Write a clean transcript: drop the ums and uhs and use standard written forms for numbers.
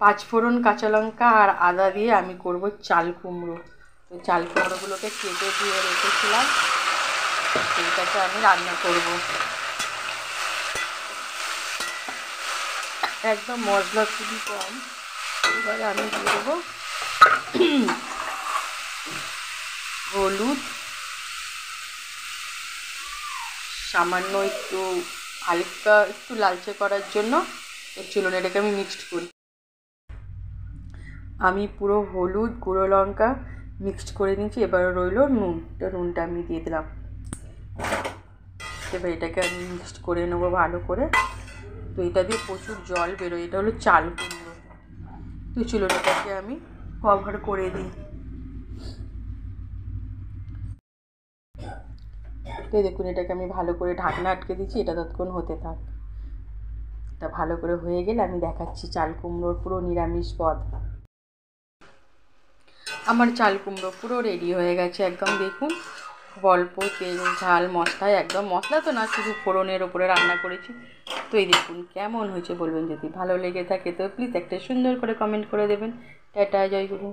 পাঁচ ফোড়ন, কাঁচা লঙ্কা আর আদা দিয়ে আমি করব চাল কুমড়ো। তো চাল কুমড়োগুলোকে কেটে ধুয়ে রেখেছিলাম, সেইটাকে আমি রান্না করব। একদম মশলা খুবই কম। এবারে আমি দিয়ে দেবো হলুদ, সামান্য একটু হালকা একটু লালচে করার জন্য। চলুন এটাকে আমি মিক্সড করি। আমি পুরো হলুদ, গুঁড়ো লঙ্কা মিক্সড করে নিয়েছি। এবার রইল নুন, নুনটা আমি দিয়ে দিলাম। এবার এটাকে আমি মিক্সড করে নেবো ভালো করে। তো এটা দিয়ে প্রচুর জল বেরোয়, এটা হলো চাল কুমড়ো। তো চলুন এটাকে আমি কভার করে দিই। তো দেখুন এটাকে আমি ভালো করে ঢাকনা আটকে দিচ্ছি, এটা ততক্ষণ হতে থাক। এটা ভালো করে হয়ে গেলে আমি দেখাচ্ছি চাল কুমড়োর পুরো নিরামিষ পদ। আমার চাল কুমড়ো পুরো রেডি হয়ে গেছে একদম। দেখুন অল্প তেল ঝাল মশলায়, একদম মশলা তো না, শুধু ফোড়নের ওপরে রান্না করেছি। তো এই দেখুন কেমন হয়েছে বলবেন। যদি ভালো লেগে থাকে তো প্লিজ একটা সুন্দর করে কমেন্ট করে দেবেন। টাটা, জয় গুরু।